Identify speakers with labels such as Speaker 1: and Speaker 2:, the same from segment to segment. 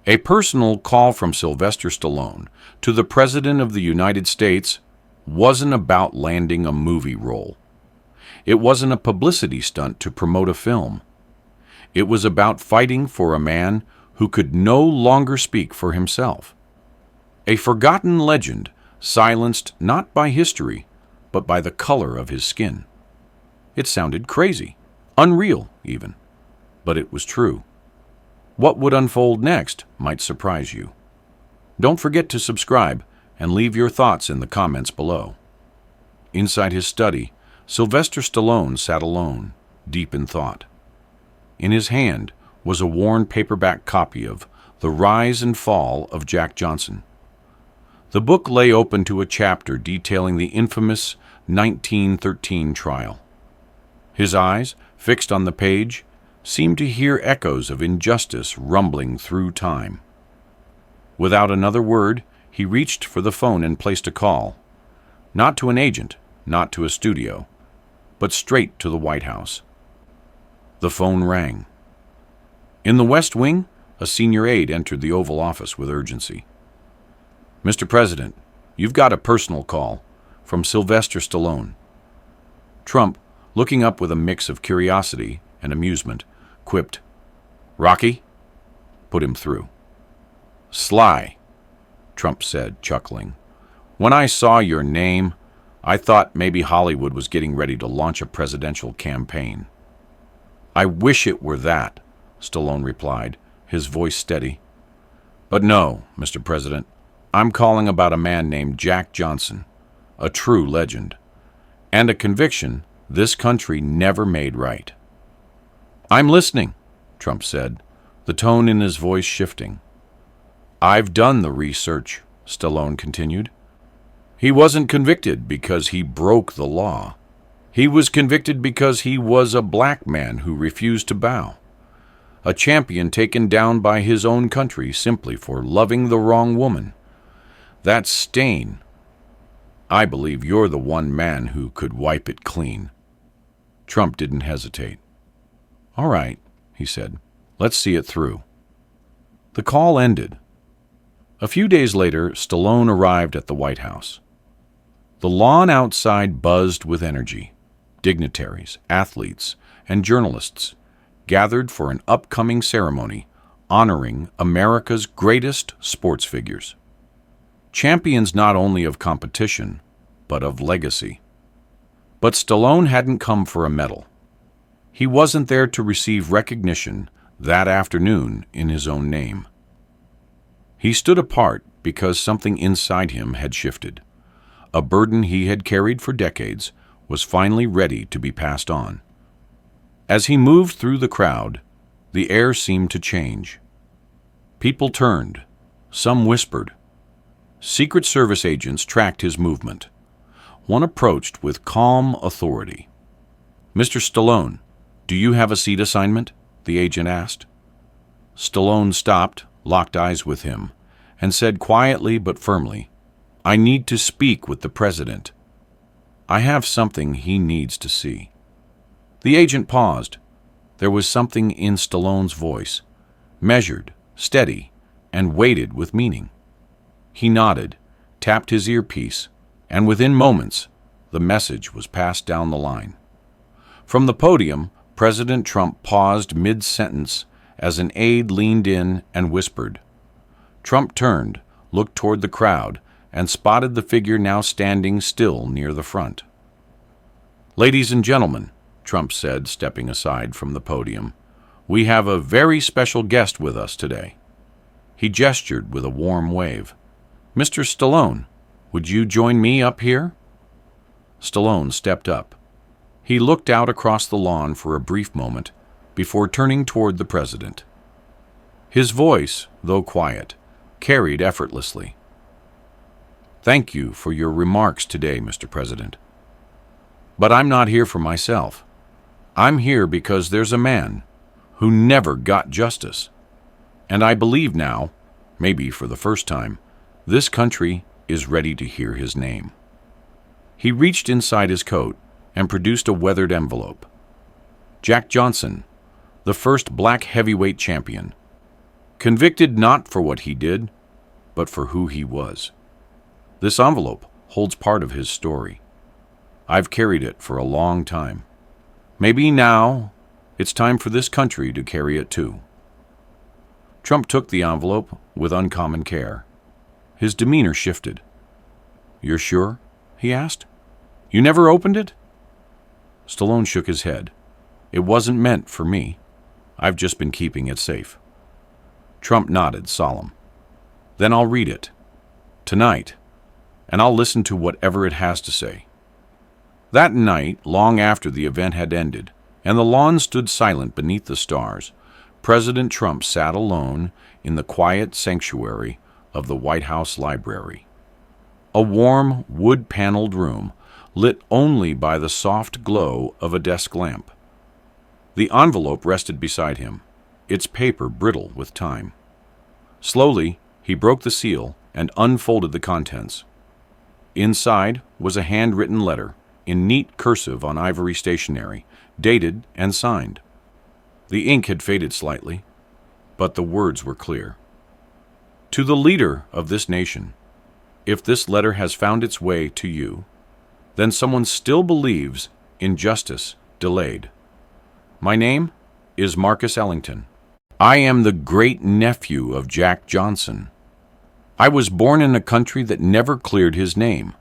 Speaker 1: A personal call from Sylvester Stallone to the President of the United States wasn't about landing a movie role. It wasn't a publicity stunt to promote a film. It was about fighting for a man who could no longer speak for himself. A forgotten legend, silenced not by history, but by the color of his skin. It sounded crazy, unreal even, but it was true. What would unfold next might surprise you. Don't forget to subscribe and leave your thoughts in the comments below. Inside his study, Sylvester Stallone sat alone, deep in thought. In his hand was a worn paperback copy of The Rise and Fall of Jack Johnson. The book lay open to a chapter detailing the infamous 1913 trial. His eyes, fixed on the page, seemed to hear echoes of injustice rumbling through time. Without another word, he reached for the phone and placed a call, not to an agent, not to a studio, but straight to the White House. The phone rang. In the West Wing, a senior aide entered the Oval Office with urgency. "Mr. President, you've got a personal call from Sylvester Stallone." Trump, looking up with a mix of curiosity and amusement, quipped, "Rocky?" Put him through. "Sly," Trump said, chuckling. "When I saw your name, I thought maybe Hollywood was getting ready to launch a presidential campaign." "I wish it were that," Stallone replied, his voice steady. "But no, Mr. President, I'm calling about a man named Jack Johnson, a true legend, and a conviction this country never made right." "I'm listening," Trump said, the tone in his voice shifting. "I've done the research," Stallone continued. "He wasn't convicted because he broke the law. He was convicted because he was a black man who refused to bow. A champion taken down by his own country simply for loving the wrong woman. That stain, I believe you're the one man who could wipe it clean." Trump didn't hesitate. "All right," he said, "let's see it through." The call ended. A few days later, Stallone arrived at the White House. The lawn outside buzzed with energy. Dignitaries, athletes, and journalists gathered for an upcoming ceremony honoring America's greatest sports figures. Champions not only of competition, but of legacy. But Stallone hadn't come for a medal. He wasn't there to receive recognition that afternoon in his own name. He stood apart because something inside him had shifted. A burden he had carried for decades was finally ready to be passed on. As he moved through the crowd, the air seemed to change. People turned. Some whispered. Secret Service agents tracked his movement. One approached with calm authority. "Mr. Stallone, do you have a seat assignment?" the agent asked. Stallone stopped, locked eyes with him, and said quietly but firmly, "I need to speak with the president. I have something he needs to see." The agent paused. There was something in Stallone's voice, measured, steady, and weighted with meaning. He nodded, tapped his earpiece, and within moments, the message was passed down the line. From the podium, President Trump paused mid-sentence as an aide leaned in and whispered. Trump turned, looked toward the crowd, and spotted the figure now standing still near the front. "Ladies and gentlemen," Trump said, stepping aside from the podium, "we have a very special guest with us today." He gestured with a warm wave. "Mr. Stallone, would you join me up here?" Stallone stepped up. He looked out across the lawn for a brief moment before turning toward the president. His voice, though quiet, carried effortlessly. "Thank you for your remarks today, Mr. President. But I'm not here for myself. I'm here because there's a man who never got justice. And I believe now, maybe for the first time, this country is ready to hear his name." He reached inside his coat and produced a weathered envelope. "Jack Johnson, the first black heavyweight champion. Convicted not for what he did, but for who he was. This envelope holds part of his story. I've carried it for a long time. Maybe now it's time for this country to carry it too. Trump took the envelope with uncommon care. His demeanor shifted. "You're sure?" he asked. "You never opened it?" Stallone shook his head. "It wasn't meant for me. I've just been keeping it safe." Trump nodded, solemn. "Then I'll read it. Tonight. And I'll listen to whatever it has to say." That night, long after the event had ended, and the lawn stood silent beneath the stars, President Trump sat alone in the quiet sanctuary of the White House Library. A warm, wood-paneled room, lit only by the soft glow of a desk lamp. The envelope rested beside him, its paper brittle with time. Slowly, he broke the seal and unfolded the contents. Inside was a handwritten letter, in neat cursive on ivory stationery, dated and signed. The ink had faded slightly, but the words were clear. To the leader of this nation, if this letter has found its way to you, then someone still believes in justice delayed. My name is Marcus Ellington. I am the great-nephew of Jack Johnson. I was born in a country that never cleared his name,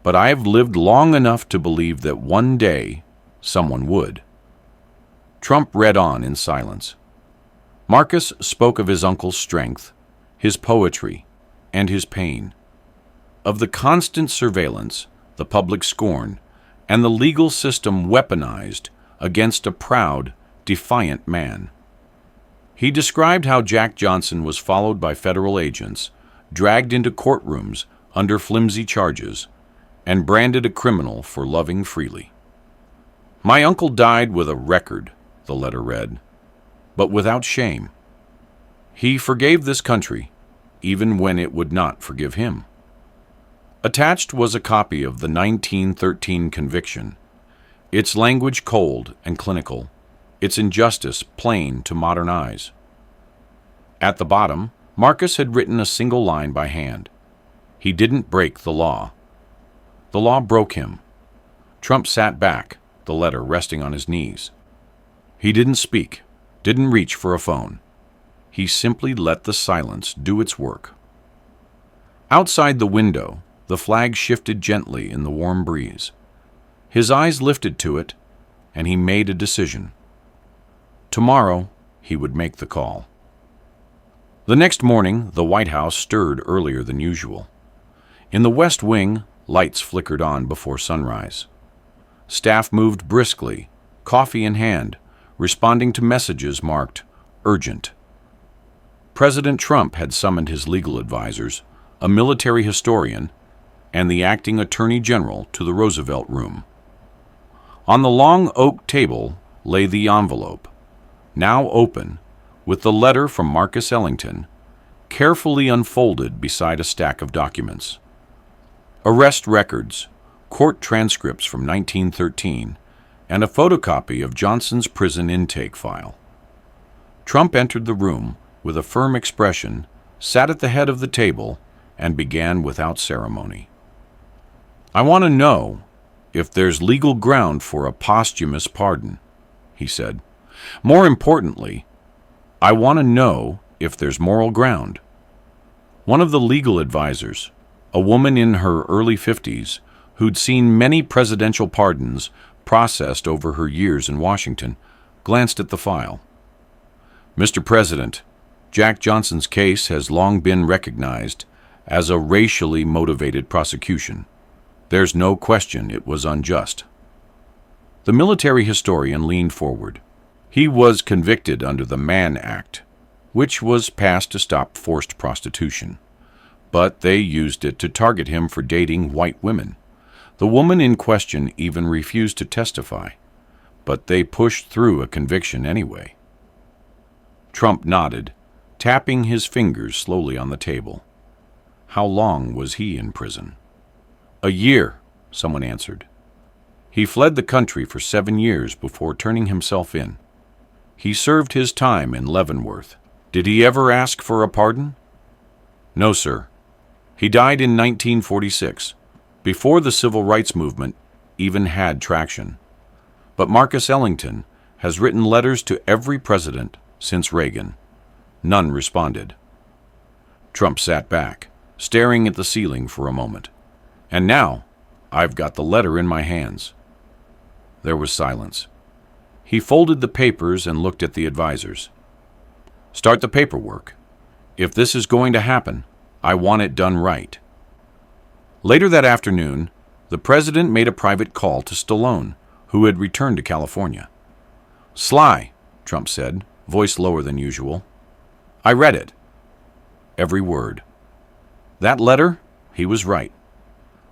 Speaker 1: but I have lived long enough to believe that one day someone would. Trump read on in silence. Marcus spoke of his uncle's strength, his poetry, and his pain, of the constant surveillance, the public scorn, and the legal system weaponized against a proud, defiant man. He described how Jack Johnson was followed by federal agents, dragged into courtrooms under flimsy charges, and branded a criminal for loving freely. My uncle died with a record, the letter read, but without shame. He forgave this country, even when it would not forgive him. Attached was a copy of the 1913 conviction, its language cold and clinical, its injustice plain to modern eyes. At the bottom, Marcus had written a single line by hand. He didn't break the law. The law broke him. Trump sat back, the letter resting on his knees. He didn't speak, didn't reach for a phone. He simply let the silence do its work. Outside the window, the flag shifted gently in the warm breeze. His eyes lifted to it, and he made a decision. Tomorrow, he would make the call. The next morning, the White House stirred earlier than usual. In the West Wing, lights flickered on before sunrise. Staff moved briskly, coffee in hand, responding to messages marked urgent. President Trump had summoned his legal advisors, a military historian, and the acting attorney general to the Roosevelt Room. On the long oak table lay the envelope, now open, with the letter from Marcus Ellington, carefully unfolded beside a stack of documents. Arrest records, court transcripts from 1913, and a photocopy of Johnson's prison intake file. Trump entered the room with a firm expression, sat at the head of the table, and began without ceremony. "I want to know if there's legal ground for a posthumous pardon," he said. "More importantly, I want to know if there's moral ground." One of the legal advisors, a woman in her early 50s, who'd seen many presidential pardons processed over her years in Washington, glanced at the file. "Mr. President, Jack Johnson's case has long been recognized as a racially motivated prosecution. There's no question it was unjust." The military historian leaned forward. He was convicted under the Mann Act, which was passed to stop forced prostitution. But they used it to target him for dating white women. The woman in question even refused to testify, but they pushed through a conviction anyway. Trump nodded, tapping his fingers slowly on the table. How long was he in prison? "A year," someone answered. "He fled the country for 7 years before turning himself in. He served his time in Leavenworth, Did he ever ask for a pardon? No, sir. He died in 1946, before the civil rights movement even had traction. But Marcus Ellington has written letters to every president since Reagan. None responded. Trump sat back, staring at the ceiling for a moment. And now, I've got the letter in my hands. There was silence. He folded the papers and looked at the advisors. Start the paperwork. If this is going to happen, I want it done right. Later that afternoon, the president made a private call to Stallone, who had returned to California. Sly, Trump said, voice lower than usual. I read it. Every word. That letter, he was right.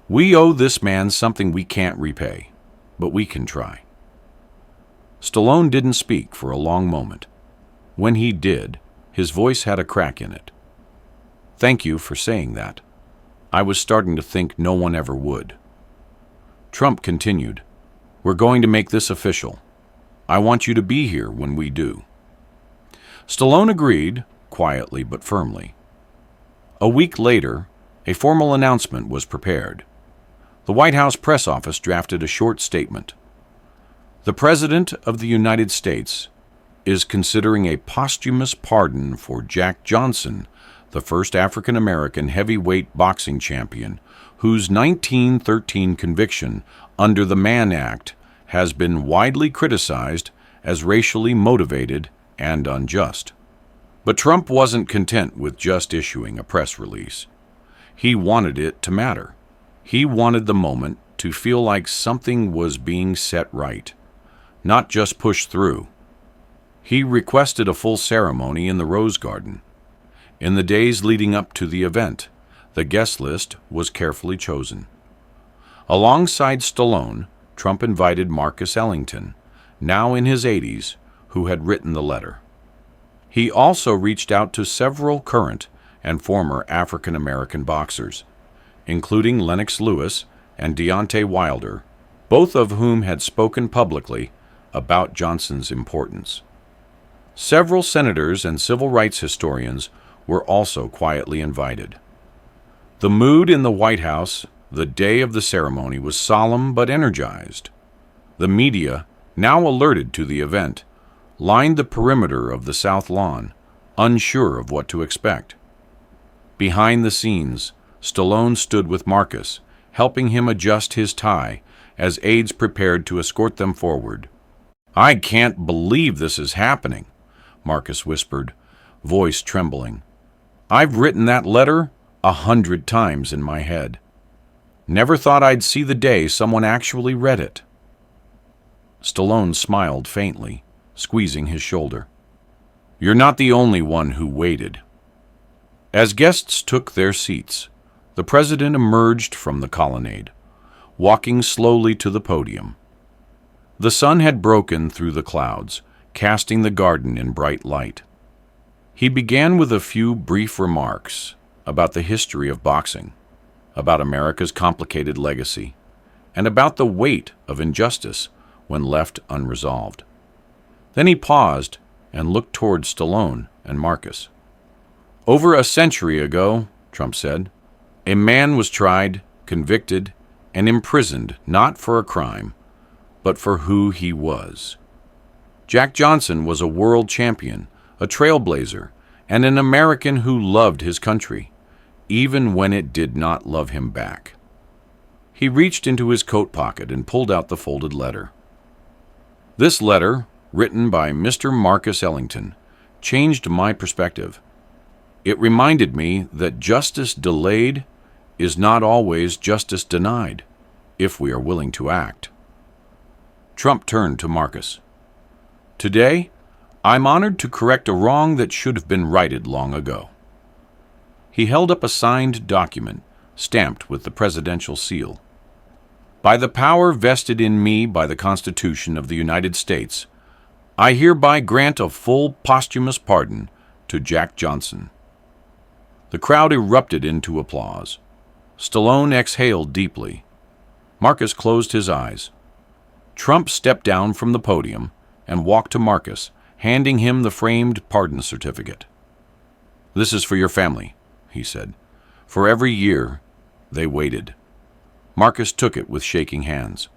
Speaker 1: We owe this man something we can't repay, but we can try. Stallone didn't speak for a long moment. When he did, his voice had a crack in it. Thank you for saying that. I was starting to think no one ever would. Trump continued, We're going to make this official. I want you to be here when we do. Stallone agreed, quietly but firmly. A week later, a formal announcement was prepared. The White House press office drafted a short statement. The President of the United States is considering a posthumous pardon for Jack Johnson, the first African-American heavyweight boxing champion, whose 1913 conviction under the Mann Act has been widely criticized as racially motivated and unjust. But Trump wasn't content with just issuing a press release. He wanted it to matter. He wanted the moment to feel like something was being set right, not just pushed through. He requested a full ceremony in the Rose Garden. In the days leading up to the event, the guest list was carefully chosen. Alongside Stallone, Trump invited Marcus Ellington, now in his 80s, who had written the letter. He also reached out to several current and former African-American boxers, including Lennox Lewis and Deontay Wilder, both of whom had spoken publicly about Johnson's importance. Several senators and civil rights historians were also quietly invited. The mood in the White House the day of the ceremony was solemn but energized. The media, now alerted to the event, lined the perimeter of the South Lawn, unsure of what to expect. Behind the scenes, Stallone stood with Marcus, helping him adjust his tie as aides prepared to escort them forward. I can't believe this is happening, Marcus whispered, voice trembling. I've written that letter 100 times in my head. Never thought I'd see the day someone actually read it. Stallone smiled faintly, squeezing his shoulder. You're not the only one who waited. As guests took their seats, the president emerged from the colonnade, walking slowly to the podium. The sun had broken through the clouds, casting the garden in bright light. He began with a few brief remarks about the history of boxing, about America's complicated legacy, and about the weight of injustice when left unresolved. Then he paused and looked toward Stallone and Marcus. Over a century ago, Trump said, a man was tried, convicted, and imprisoned not for a crime, but for who he was. Jack Johnson was a world champion, a trailblazer, and an American who loved his country, even when it did not love him back. He reached into his coat pocket and pulled out the folded letter. This letter, written by Mr. Marcus Ellington, changed my perspective. It reminded me that justice delayed is not always justice denied, if we are willing to act. Trump turned to Marcus. Today, I'm honored to correct a wrong that should have been righted long ago. He held up a signed document, stamped with the presidential seal. By the power vested in me by the Constitution of the United States, I hereby grant a full posthumous pardon to Jack Johnson. The crowd erupted into applause. Stallone exhaled deeply. Marcus closed his eyes. Trump stepped down from the podium and walked to Marcus, handing him the framed pardon certificate. "This is for your family," he said. For every year, they waited. Marcus took it with shaking hands.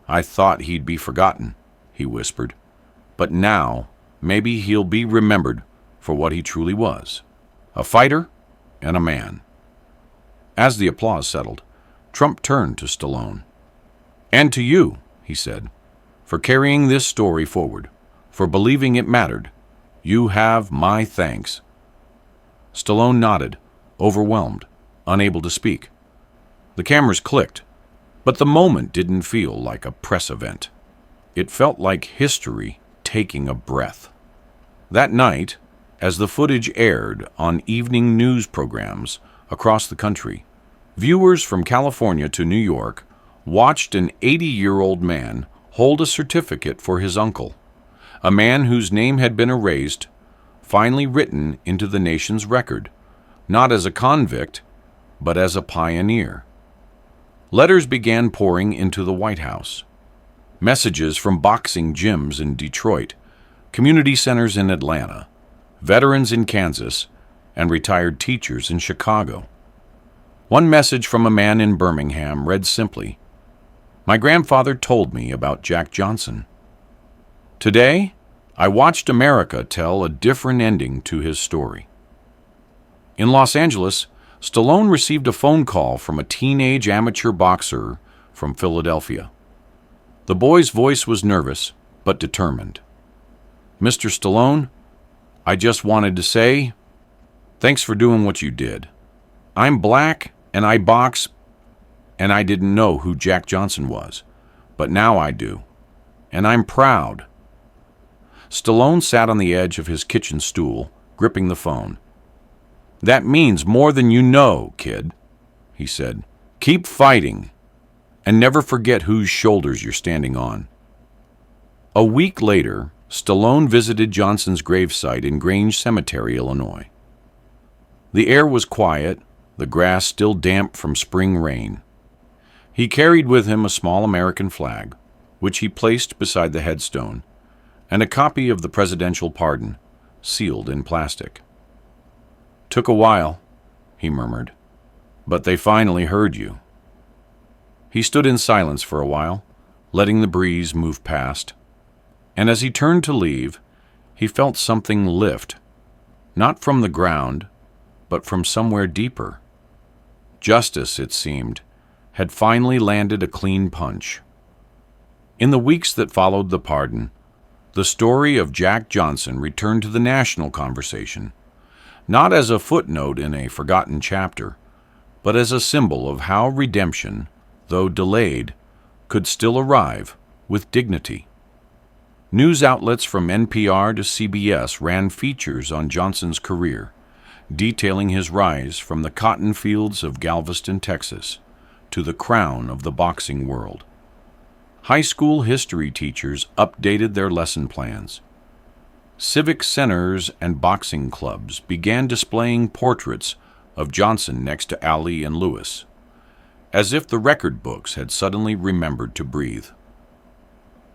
Speaker 1: "I thought he'd be forgotten," he whispered. "But now, maybe he'll be remembered for what he truly was, a fighter and a man." As the applause settled, Trump turned to Stallone. "And to you," he said, "for carrying this story forward, for believing it mattered. You have my thanks." Stallone nodded, overwhelmed, unable to speak. The cameras clicked, but the moment didn't feel like a press event. It felt like history taking a breath. That night, as the footage aired on evening news programs across the country, viewers from California to New York watched an 80-year-old man hold a certificate for his uncle, a man whose name had been erased, finally written into the nation's record, not as a convict, but as a pioneer. Letters began pouring into the White House. Messages from boxing gyms in Detroit, community centers in Atlanta, veterans in Kansas, and retired teachers in Chicago. One message from a man in Birmingham read simply, "My grandfather told me about Jack Johnson. Today, I watched America tell a different ending to his story." In Los Angeles, Stallone received a phone call from a teenage amateur boxer from Philadelphia. The boy's voice was nervous, but determined. "Mr. Stallone, I just wanted to say, thanks for doing what you did. I'm black, and I box, and I didn't know who Jack Johnson was, but now I do, and I'm proud." Stallone sat on the edge of his kitchen stool, gripping the phone. "That means more than you know, kid," he said. "Keep fighting, and never forget whose shoulders you're standing on." A week later, Stallone visited Johnson's gravesite in Grange Cemetery, Illinois. The air was quiet, the grass still damp from spring rain. He carried with him a small American flag, which he placed beside the headstone, and a copy of the presidential pardon, sealed in plastic. "Took a while," he murmured, "but they finally heard you." He stood in silence for a while, letting the breeze move past, and as he turned to leave, he felt something lift, not from the ground, but from somewhere deeper. Justice, it seemed, had finally landed a clean punch. In the weeks that followed the pardon, the story of Jack Johnson returned to the national conversation, not as a footnote in a forgotten chapter, but as a symbol of how redemption, though delayed, could still arrive with dignity. News outlets from NPR to CBS ran features on Johnson's career, detailing his rise from the cotton fields of Galveston, Texas, to the crown of the boxing world. High school history teachers updated their lesson plans. Civic centers and boxing clubs began displaying portraits of Johnson next to Ali and Lewis, as if the record books had suddenly remembered to breathe.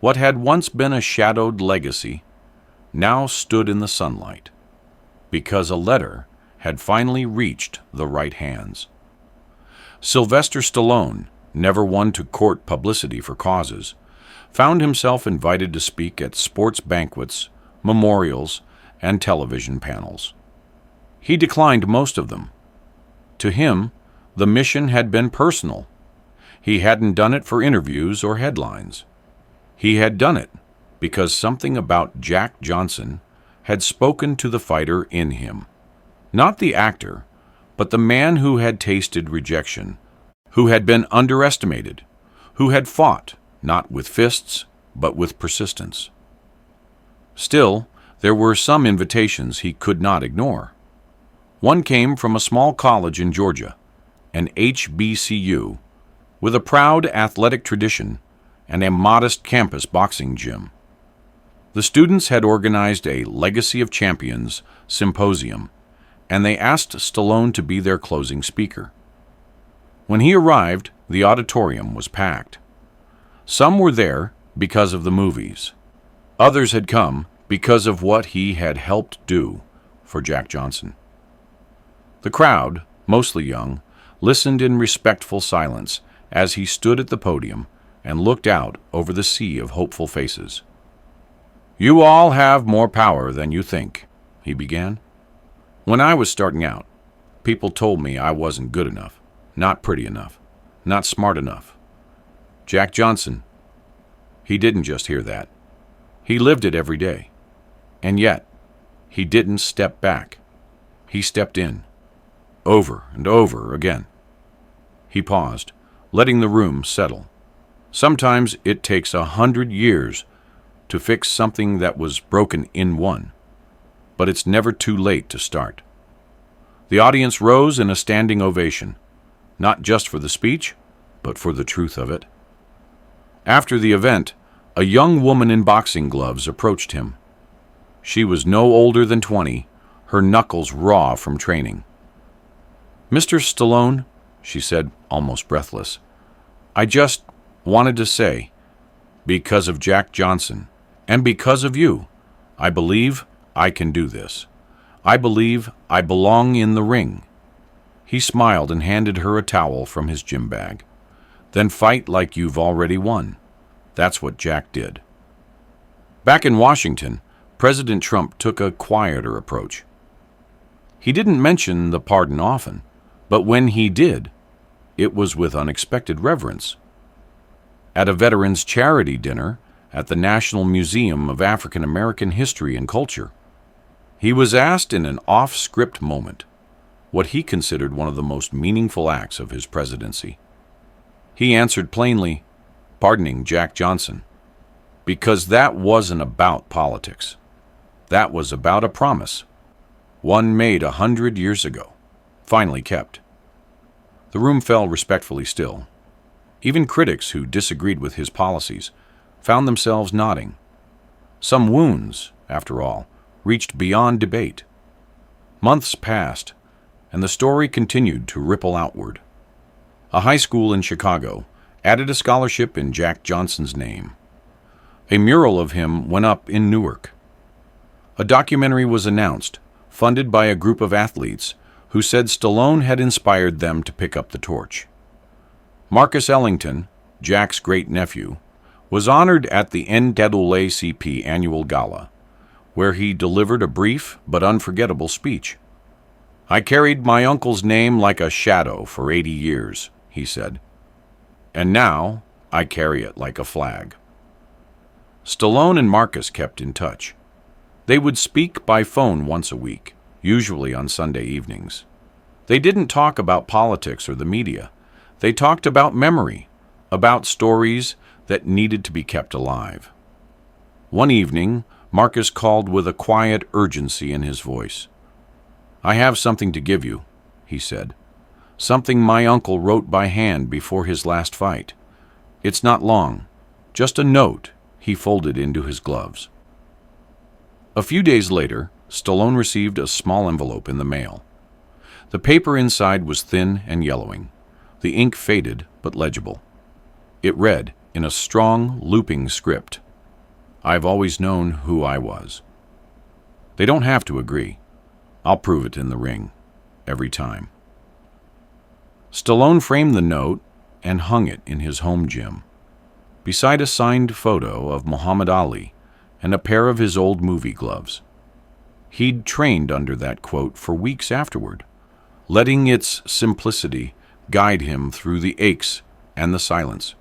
Speaker 1: What had once been a shadowed legacy now stood in the sunlight, because a letter had finally reached the right hands. Sylvester Stallone, never one to court publicity for causes, found himself invited to speak at sports banquets, memorials, and television panels. He declined most of them. To him, the mission had been personal. He hadn't done it for interviews or headlines. He had done it because something about Jack Johnson had spoken to the fighter in him. Not the actor, but the man who had tasted rejection, who had been underestimated, who had fought, not with fists, but with persistence. Still, there were some invitations he could not ignore. One came from a small college in Georgia, an HBCU, with a proud athletic tradition and a modest campus boxing gym. The students had organized a Legacy of Champions symposium, and they asked Stallone to be their closing speaker. When he arrived, the auditorium was packed. Some were there because of the movies. Others had come because of what he had helped do for Jack Johnson. The crowd, mostly young, listened in respectful silence as he stood at the podium and looked out over the sea of hopeful faces. "You all have more power than you think," he began. "When I was starting out, people told me I wasn't good enough, not pretty enough, not smart enough. Jack Johnson, he didn't just hear that. He lived it every day. And yet, he didn't step back. He stepped in, over and over again." He paused, letting the room settle. Sometimes it takes 100 years to fix something that was broken in one, but it's never too late to start. The audience rose in a standing ovation, not just for the speech, but for the truth of it. After the event, a young woman in boxing gloves approached him. She was no older than 20, her knuckles raw from training. "Mr. Stallone," she said, almost breathless, "I just wanted to say, because of Jack Johnson, and because of you, I believe I can do this. I believe I belong in the ring." He smiled and handed her a towel from his gym bag. "Then fight like you've already won." That's what Jack did. Back in Washington, President Trump took a quieter approach. He didn't mention the pardon often, but when he did, it was with unexpected reverence. At a veterans' charity dinner at the National Museum of African American History and Culture, he was asked in an off-script moment what he considered one of the most meaningful acts of his presidency. He answered plainly, pardoning Jack Johnson, because that wasn't about politics. That was about a promise, one made 100 years ago, finally kept. The room fell respectfully still. Even critics who disagreed with his policies found themselves nodding. Some wounds, after all, reached beyond debate. Months passed, and the story continued to ripple outward. A high school in Chicago added a scholarship in Jack Johnson's name. A mural of him went up in Newark. A documentary was announced, funded by a group of athletes who said Stallone had inspired them to pick up the torch. Marcus Ellington, Jack's great-nephew, was honored at the NAACP annual gala, where he delivered a brief but unforgettable speech. "I carried my uncle's name like a shadow for 80 years, he said. "And now I carry it like a flag." Stallone and Marcus kept in touch. They would speak by phone once a week, usually on Sunday evenings. They didn't talk about politics or the media. They talked about memory, about stories that needed to be kept alive. One evening, Marcus called with a quiet urgency in his voice. "I have something to give you," he said. "Something my uncle wrote by hand before his last fight. It's not long, just a note he folded into his gloves." A few days later, Stallone received a small envelope in the mail. The paper inside was thin and yellowing, the ink faded but legible. It read, in a strong, looping script, "I've always known who I was. They don't have to agree. I'll prove it in the ring, every time." Stallone framed the note and hung it in his home gym, beside a signed photo of Muhammad Ali and a pair of his old movie gloves. He'd trained under that quote for weeks afterward, letting its simplicity guide him through the aches and the silence.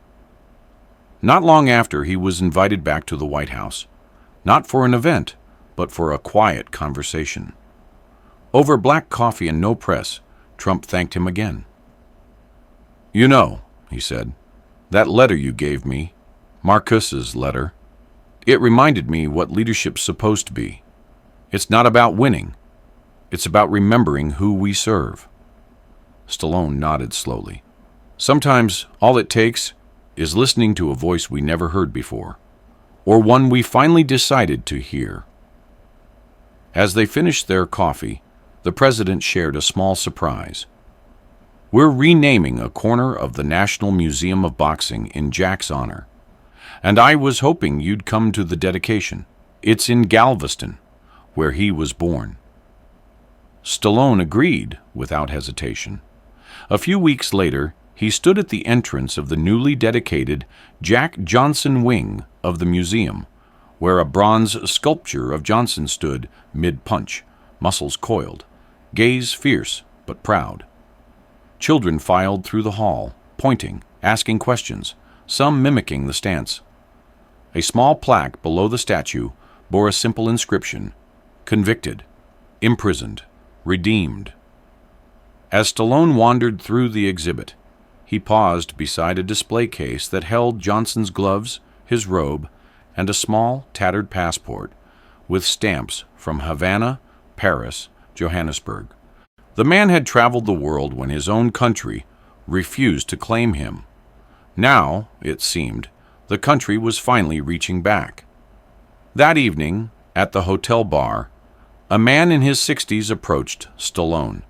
Speaker 1: Not long after, he was invited back to the White House, not for an event, but for a quiet conversation. Over black coffee and no press, Trump thanked him again. "You know," he said, "that letter you gave me, Marcus's letter, it reminded me what leadership's supposed to be. It's not about winning. It's about remembering who we serve." Stallone nodded slowly. "Sometimes all it takes is listening to a voice we never heard before, or one we finally decided to hear." As they finished their coffee, the president shared a small surprise. "We're renaming a corner of the National Museum of Boxing in Jack's honor, and I was hoping you'd come to the dedication. It's in Galveston, where he was born." Stallone agreed without hesitation. A few weeks later, he stood at the entrance of the newly dedicated Jack Johnson wing of the museum, where a bronze sculpture of Johnson stood mid-punch, muscles coiled, gaze fierce but proud. Children filed through the hall, pointing, asking questions, some mimicking the stance. A small plaque below the statue bore a simple inscription: convicted, imprisoned, redeemed. As Stallone wandered through the exhibit, he paused beside a display case that held Johnson's gloves, his robe, and a small, tattered passport with stamps from Havana, Paris, Johannesburg. The man had traveled the world when his own country refused to claim him. Now, it seemed, the country was finally reaching back. That evening, at the hotel bar, a man in his 60s approached Stallone.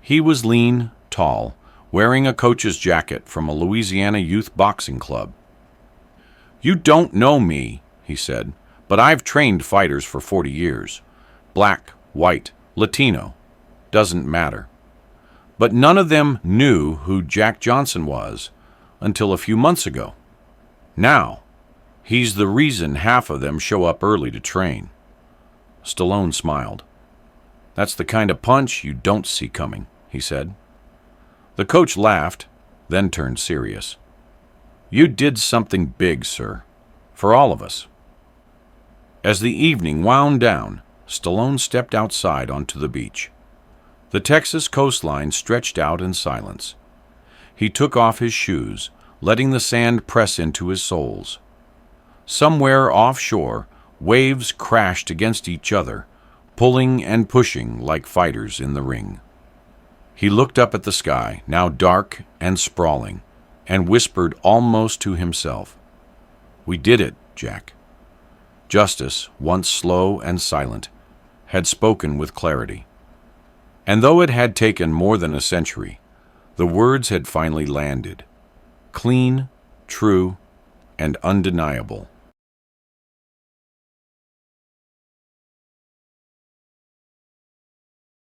Speaker 1: He was lean, tall, wearing a coach's jacket from a Louisiana youth boxing club. "You don't know me," he said, "but I've trained fighters for 40 years. Black, white, Latino, doesn't matter. But none of them knew who Jack Johnson was until a few months ago. Now, he's the reason half of them show up early to train." Stallone smiled. "That's the kind of punch you don't see coming," he said. The coach laughed, then turned serious. "You did something big, sir, for all of us." As the evening wound down, Stallone stepped outside onto the beach. The Texas coastline stretched out in silence. He took off his shoes, letting the sand press into his soles. Somewhere offshore, waves crashed against each other, pulling and pushing like fighters in the ring. He looked up at the sky, now dark and sprawling, and whispered almost to himself, "We did it, Jack." Justice, once slow and silent, had spoken with clarity. And though it had taken more than a century, the words had finally landed, clean, true, and undeniable.